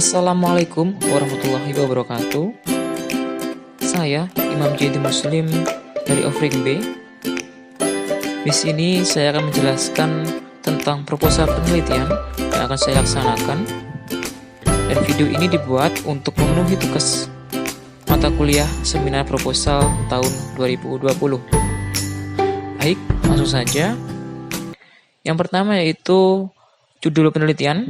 Assalamualaikum warahmatullahi wabarakatuh. Saya Imam Jaydi Muslim dari Offering B. Di sini saya akan menjelaskan tentang proposal penelitian yang akan saya laksanakan. Dan video ini dibuat untuk memenuhi tugas mata kuliah seminar proposal tahun 2020. Baik, langsung saja. Yang pertama yaitu judul penelitian.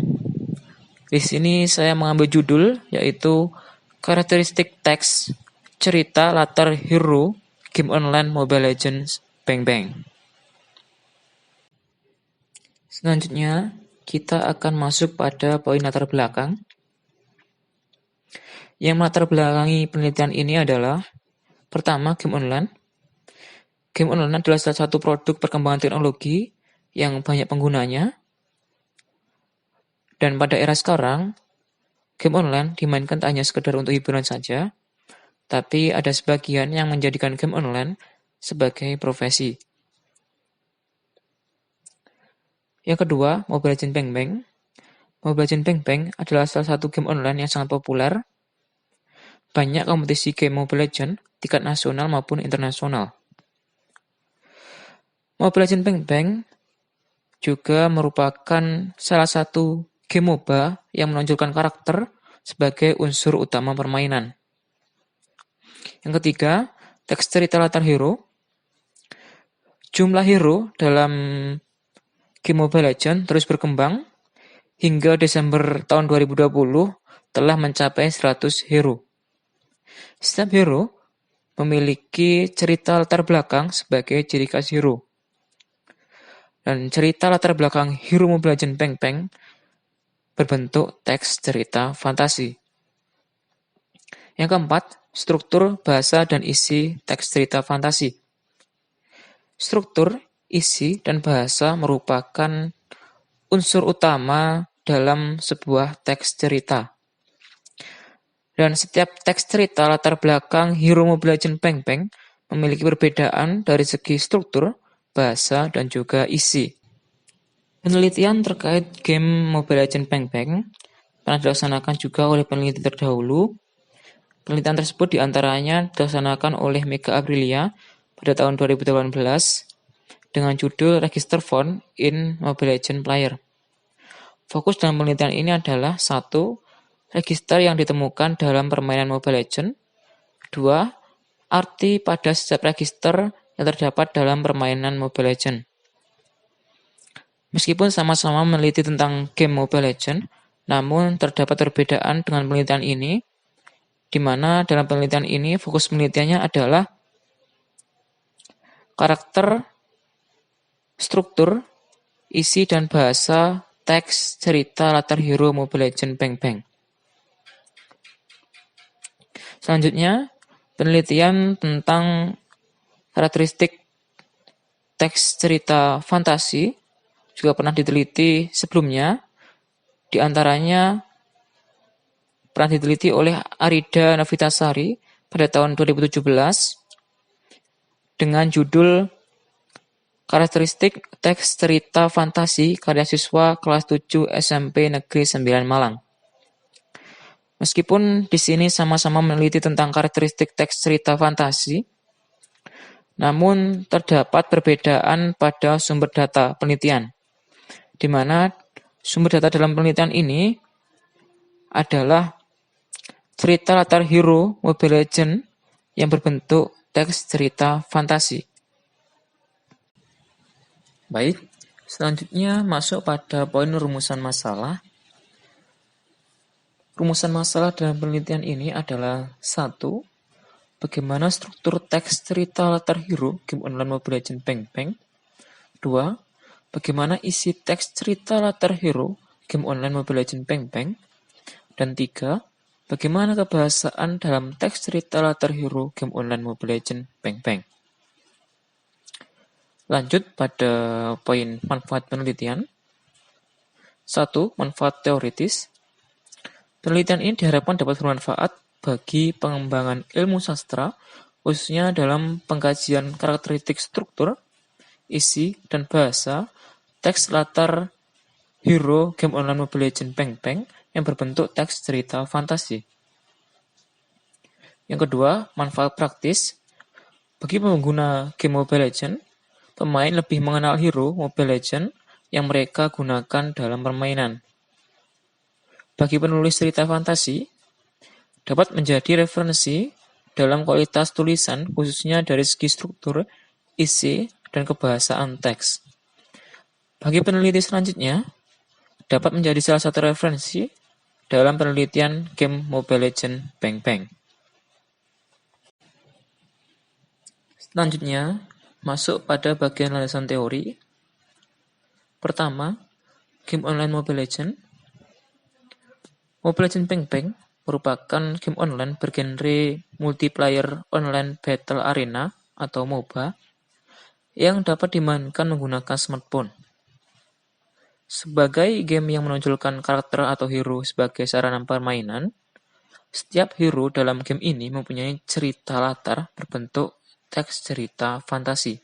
Di sini saya mengambil judul yaitu karakteristik teks cerita latar hero game online Mobile Legends Bang Bang. Selanjutnya, kita akan masuk pada poin latar belakang. Yang melatar belakangi penelitian ini adalah pertama, game online. Game online adalah salah satu produk perkembangan teknologi yang banyak penggunanya. Dan pada era sekarang, game online dimainkan tak hanya sekedar untuk hiburan saja, tapi ada sebagian yang menjadikan game online sebagai profesi. Yang kedua, Mobile Legends Bang Bang. Mobile Legends Bang Bang adalah salah satu game online yang sangat populer. Banyak kompetisi game Mobile Legends, tingkat nasional maupun internasional. Mobile Legends Bang Bang juga merupakan salah satu game MOBA yang menonjolkan karakter sebagai unsur utama permainan. Yang ketiga, teks cerita latar hero. Jumlah hero dalam game Mobile Legends terus berkembang. Hingga Desember tahun 2020 telah mencapai 100 hero. Setiap hero memiliki cerita latar belakang sebagai ciri khas hero. Dan cerita latar belakang hero Mobile Legends Bang Bang berbentuk teks cerita fantasi. Yang keempat, struktur, bahasa, dan isi teks cerita fantasi. Struktur, isi, dan bahasa merupakan unsur utama dalam sebuah teks cerita. Dan setiap teks cerita latar belakang hero Mobile Legends Bang Bang memiliki perbedaan dari segi struktur, bahasa, dan juga isi. Penelitian terkait game Mobile Legends Bang Bang pernah dilaksanakan juga oleh peneliti terdahulu. Penelitian tersebut diantaranya dilaksanakan oleh Mega Aprilia pada tahun 2018 dengan judul Register Found in Mobile Legends Player. Fokus dalam penelitian ini adalah 1. Register yang ditemukan dalam permainan Mobile Legends. 2. Arti pada setiap register yang terdapat dalam permainan Mobile Legends. Meskipun sama-sama meneliti tentang game Mobile Legends, namun terdapat perbedaan dengan penelitian ini, di mana dalam penelitian ini fokus penelitiannya adalah karakter, struktur, isi, dan bahasa teks cerita latar hero Mobile Legends Bang Bang. Selanjutnya, penelitian tentang karakteristik teks cerita fantasi juga pernah diteliti sebelumnya, di antaranya pernah diteliti oleh Arida Novitasari pada tahun 2017 dengan judul Karakteristik Teks Cerita Fantasi karya siswa kelas 7 SMP Negeri 9 Malang. Meskipun di sini sama-sama meneliti tentang karakteristik teks cerita fantasi, namun terdapat perbedaan pada sumber data penelitian, di mana sumber data dalam penelitian ini adalah cerita latar hero Mobile Legends yang berbentuk teks cerita fantasi. Baik, selanjutnya masuk pada poin rumusan masalah. Rumusan masalah dalam penelitian ini adalah 1. Bagaimana struktur teks cerita latar hero game online Mobile Legends Bang Bang. 2. Bagaimana isi teks cerita latar hero game online Mobile Legends Bang Bang. Dan 3. Bagaimana kebahasaan dalam teks cerita latar hero game online Mobile Legends Bang Bang. Lanjut pada poin manfaat penelitian. 1. Manfaat teoritis. Penelitian ini diharapkan dapat bermanfaat bagi pengembangan ilmu sastra, khususnya dalam pengkajian karakteristik struktur, isi, dan bahasa teks latar hero game online Mobile Legends Bang Bang yang berbentuk teks cerita fantasi. Yang kedua, manfaat praktis. Bagi pengguna game Mobile Legends, pemain lebih mengenal hero Mobile Legends yang mereka gunakan dalam permainan. Bagi penulis cerita fantasi, dapat menjadi referensi dalam kualitas tulisan khususnya dari segi struktur, isi, dan kebahasaan teks. Bagi peneliti selanjutnya, dapat menjadi salah satu referensi dalam penelitian game Mobile Legends Bang Bang. Selanjutnya, masuk pada bagian landasan teori. Pertama, game online Mobile Legends. Mobile Legends Bang Bang merupakan game online bergenre multiplayer online battle arena atau MOBA yang dapat dimainkan menggunakan smartphone. Sebagai game yang menonjolkan karakter atau hero sebagai sarana permainan, setiap hero dalam game ini mempunyai cerita latar berbentuk teks cerita fantasi.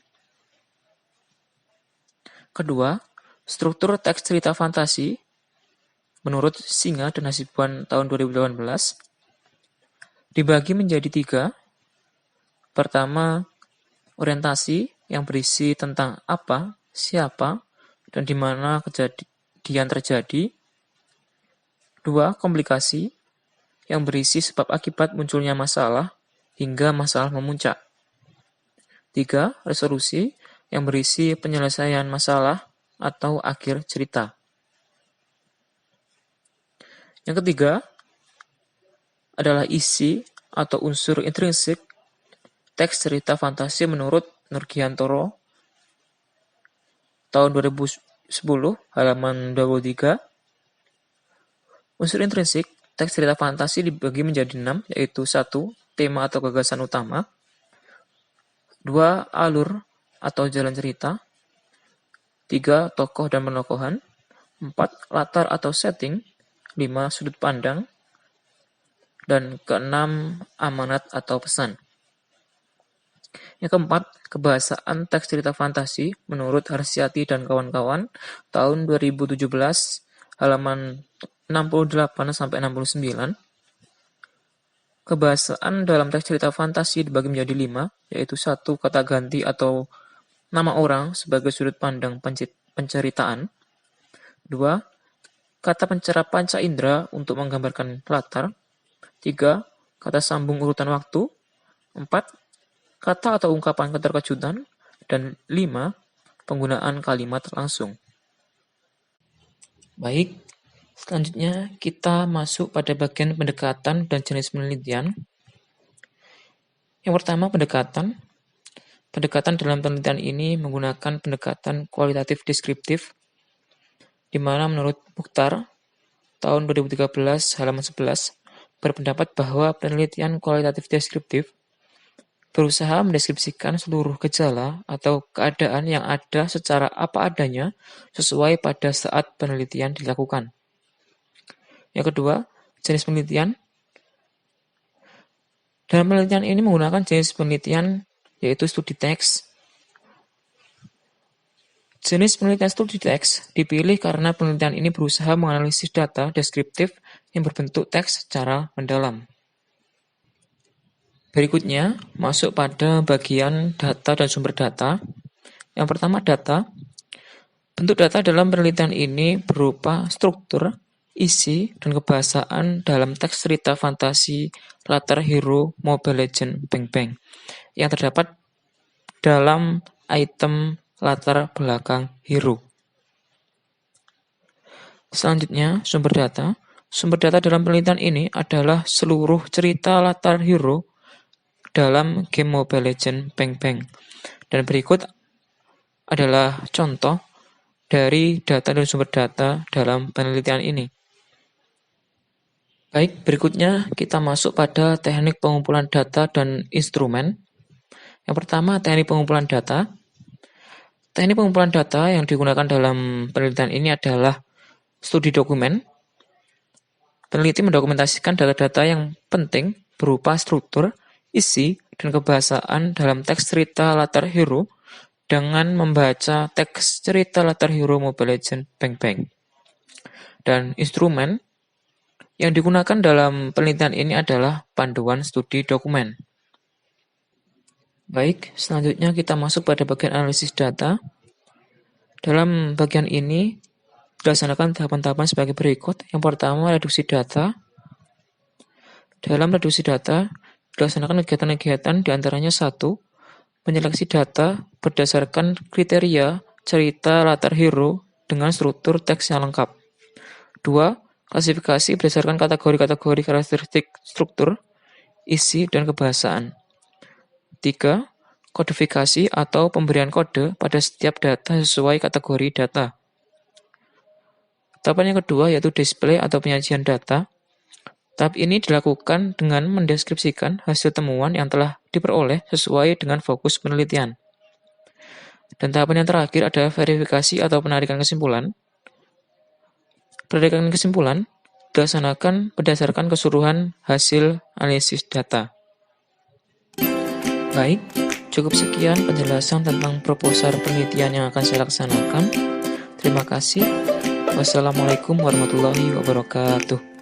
Kedua, struktur teks cerita fantasi menurut Singa dan Hasibuan tahun 2018 dibagi menjadi 3. Pertama, orientasi yang berisi tentang apa, siapa, dan di mana kejadian terjadi. 2. Komplikasi yang berisi sebab akibat munculnya masalah hingga masalah memuncak. 3. Resolusi yang berisi penyelesaian masalah atau akhir cerita. Yang ketiga adalah isi atau unsur intrinsik teks cerita fantasi menurut Nurgiantoro tahun 2010 halaman 23. Unsur intrinsik teks cerita fantasi dibagi menjadi 6, yaitu 1. Tema atau gagasan utama. 2. Alur atau jalan cerita. 3. Tokoh dan penokohan. 4. Latar atau setting. 5. Sudut pandang. Dan keenam, amanat atau pesan. Yang keempat, kebahasaan teks cerita fantasi menurut Harsiati dan kawan-kawan tahun 2017 halaman 68-69. Kebahasaan dalam teks cerita fantasi dibagi menjadi 5, yaitu 1. Kata ganti atau nama orang sebagai sudut pandang penceritaan. 2. Kata pencera panca indera untuk menggambarkan latar. 3. Kata sambung urutan waktu. 4. Kata atau ungkapan keterkejutan. Dan 5. Penggunaan kalimat langsung. Baik, selanjutnya kita masuk pada bagian pendekatan dan jenis penelitian. Yang pertama, pendekatan. Pendekatan dalam penelitian ini menggunakan pendekatan kualitatif deskriptif, di mana menurut Mukhtar tahun 2013 halaman 11 berpendapat bahwa penelitian kualitatif deskriptif berusaha mendeskripsikan seluruh gejala atau keadaan yang ada secara apa adanya sesuai pada saat penelitian dilakukan. Yang kedua, jenis penelitian. Dalam penelitian ini menggunakan jenis penelitian yaitu studi teks. Jenis penelitian studi teks dipilih karena penelitian ini berusaha menganalisis data deskriptif yang berbentuk teks secara mendalam. Berikutnya, masuk pada bagian data dan sumber data. Yang pertama, data. Bentuk data dalam penelitian ini berupa struktur, isi, dan kebahasaan dalam teks cerita fantasi latar hero Mobile Legends Bang Bang yang terdapat dalam item latar belakang hero. Selanjutnya, sumber data. Sumber data dalam penelitian ini adalah seluruh cerita latar hero dalam game Mobile Legends Bang Bang. Dan berikut adalah contoh dari data dan sumber data dalam penelitian ini. Baik, berikutnya kita masuk pada teknik pengumpulan data dan instrumen. Yang pertama, teknik pengumpulan data. Teknik pengumpulan data yang digunakan dalam penelitian ini adalah studi dokumen. Peneliti mendokumentasikan data-data yang penting berupa struktur, isi, dan kebahasaan dalam teks cerita latar hero dengan membaca teks cerita latar hero Mobile Legends Bang Bang. Dan instrumen Yang digunakan dalam penelitian ini adalah panduan studi dokumen. Baik, selanjutnya kita masuk pada bagian analisis data. Dalam bagian ini, dilaksanakan tahapan-tahapan sebagai berikut. Yang pertama, reduksi data. Dalam reduksi data, dilaksanakan kegiatan-kegiatan diantaranya 1. Menyeleksi data berdasarkan kriteria cerita latar hero dengan struktur teks yang lengkap. 2. Klasifikasi berdasarkan kategori-kategori karakteristik struktur, isi, dan kebahasaan. 3. Kodifikasi atau pemberian kode pada setiap data sesuai kategori data. Tahapan yang kedua yaitu display atau penyajian data. Tahap ini dilakukan dengan mendeskripsikan hasil temuan yang telah diperoleh sesuai dengan fokus penelitian. Dan tahapan yang terakhir adalah verifikasi atau penarikan kesimpulan. Penarikan kesimpulan dilaksanakan berdasarkan keseluruhan hasil analisis data. Baik, cukup sekian penjelasan tentang proposal penelitian yang akan saya laksanakan. Terima kasih. Wassalamualaikum warahmatullahi wabarakatuh.